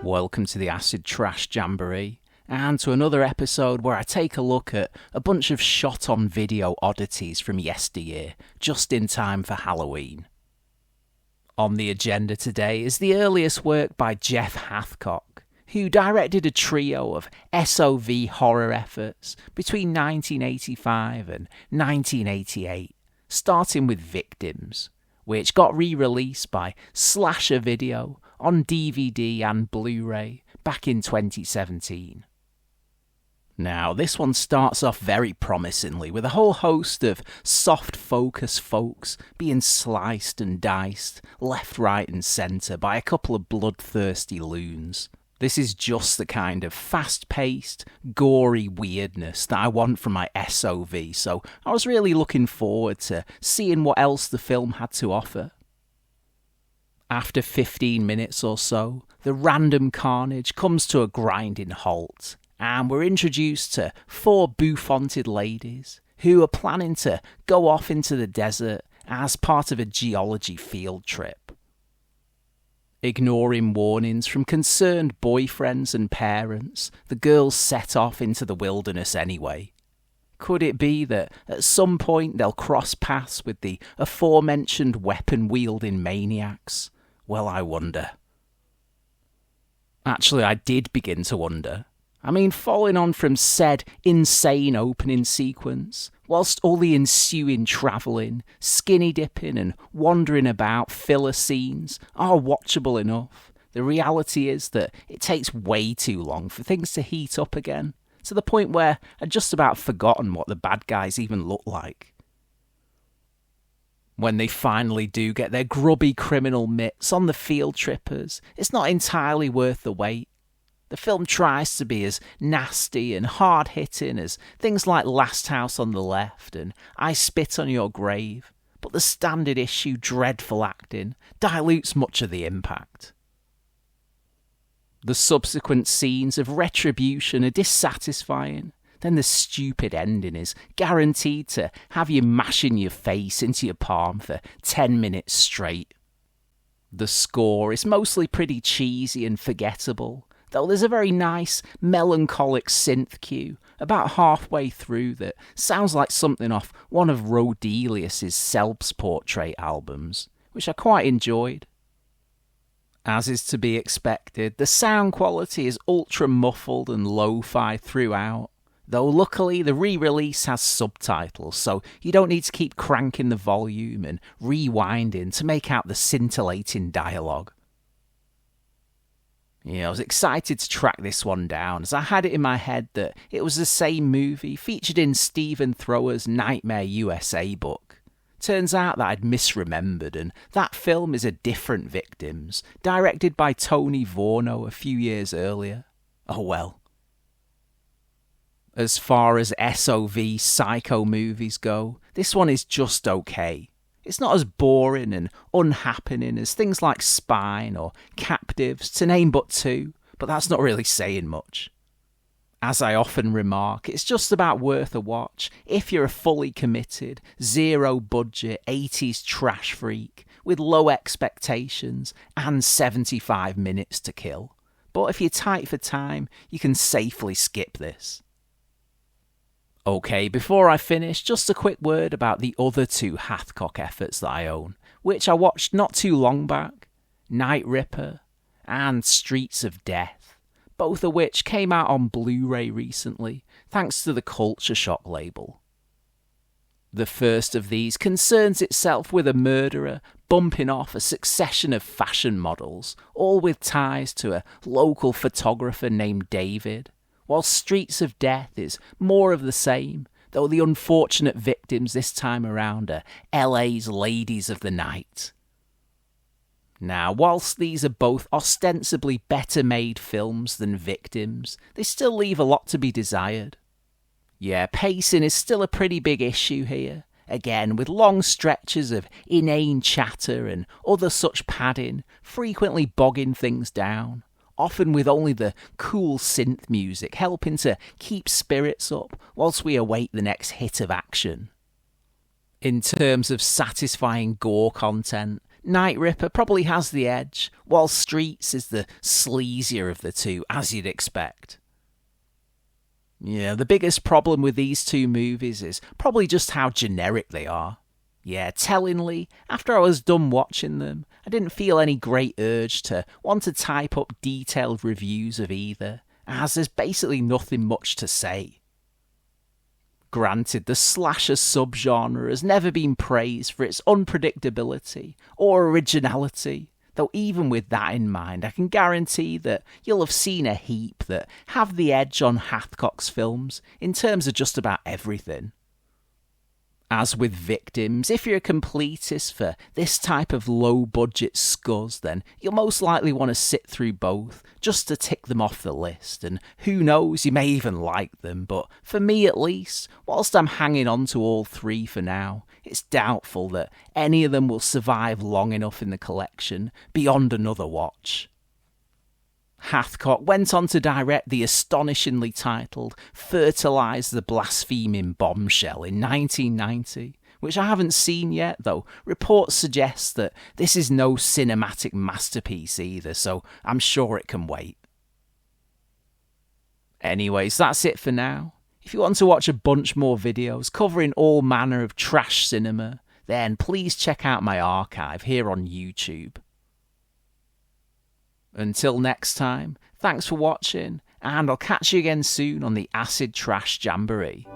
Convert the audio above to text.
Welcome to the Acid Trash Jamboree, and to another episode where I take a look at a bunch of shot-on-video oddities from yesteryear, just in time for Halloween. On the agenda today is the earliest work by Jeff Hathcock, who directed a trio of SOV horror efforts between 1985 and 1988, starting with Victims, which got re-released by Slasher Video on DVD and Blu-ray back in 2017. Now, this one starts off very promisingly with a whole host of soft focus folks being sliced and diced left, right and centre by a couple of bloodthirsty loons. This is just the kind of fast-paced, gory weirdness that I want from my SOV, so I was really looking forward to seeing what else the film had to offer. After 15 minutes or so, the random carnage comes to a grinding halt, and we're introduced to 4 bouffanted ladies who are planning to go off into the desert as part of a geology field trip. Ignoring warnings from concerned boyfriends and parents, the girls set off into the wilderness anyway. Could it be that at some point they'll cross paths with the aforementioned weapon-wielding maniacs? Well, I wonder. Actually, I did begin to wonder. I mean, following on from said insane opening sequence, whilst all the ensuing travelling, skinny dipping and wandering about filler scenes are watchable enough, the reality is that it takes way too long for things to heat up again, to the point where I'd just about forgotten what the bad guys even look like. When they finally do get their grubby criminal mitts on the field trippers, it's not entirely worth the wait. The film tries to be as nasty and hard-hitting as things like Last House on the Left and I Spit on Your Grave, but the standard issue dreadful acting dilutes much of the impact. The subsequent scenes of retribution are dissatisfying, then the stupid ending is guaranteed to have you mashing your face into your palm for 10 minutes straight. The score is mostly pretty cheesy and forgettable, though there's a very nice, melancholic synth cue about halfway through that sounds like something off one of Rodelius's self-portrait albums, which I quite enjoyed. As is to be expected, the sound quality is ultra-muffled and lo-fi throughout, though luckily the re-release has subtitles, so you don't need to keep cranking the volume and rewinding to make out the scintillating dialogue. I was excited to track this one down, as I had it in my head that it was the same movie featured in Stephen Thrower's Nightmare USA book. Turns out that I'd misremembered, and that film is a different Victims, directed by Tony Vorno a few years earlier. Oh well. As far as SOV psycho movies go, this one is just okay. It's not as boring and unhappening as things like Spine or Captives, to name but 2, but that's not really saying much. As I often remark, it's just about worth a watch if you're a fully committed, zero-budget 80s trash freak with low expectations and 75 minutes to kill. But if you're tight for time, you can safely skip this. Okay, before I finish, just a quick word about the other 2 Hathcock efforts that I own, which I watched not too long back, Night Ripper and Streets of Death, both of which came out on Blu-ray recently, thanks to the Culture Shock label. The first of these concerns itself with a murderer bumping off a succession of fashion models, all with ties to a local photographer named David, while Streets of Death is more of the same, though the unfortunate victims this time around are LA's ladies of the night. Now, whilst these are both ostensibly better made films than Victims, they still leave a lot to be desired. Yeah, pacing is still a pretty big issue here, again with long stretches of inane chatter and other such padding, frequently bogging things down. Often with only the cool synth music helping to keep spirits up whilst we await the next hit of action. In terms of satisfying gore content, Night Ripper probably has the edge, while Streets is the sleazier of the two, as you'd expect. Yeah, the biggest problem with these two movies is probably just how generic they are. Yeah, tellingly, after I was done watching them, I didn't feel any great urge to want to type up detailed reviews of either, as there's basically nothing much to say. Granted, the slasher subgenre has never been praised for its unpredictability or originality, though even with that in mind, I can guarantee that you'll have seen a heap that have the edge on Hathcock's films in terms of just about everything. As with Victims, if you're a completist for this type of low-budget scuzz, then you'll most likely want to sit through both just to tick them off the list, and who knows, you may even like them, but for me at least, whilst I'm hanging on to all three for now, it's doubtful that any of them will survive long enough in the collection beyond another watch. Hathcock went on to direct the astonishingly titled Fertilise the Blaspheming Bombshell in 1990, which I haven't seen yet, though reports suggest that this is no cinematic masterpiece either, so I'm sure it can wait. Anyways, that's it for now. If you want to watch a bunch more videos covering all manner of trash cinema, then please check out my archive here on YouTube. Until next time, thanks for watching, and I'll catch you again soon on the Acid Trash Jamboree.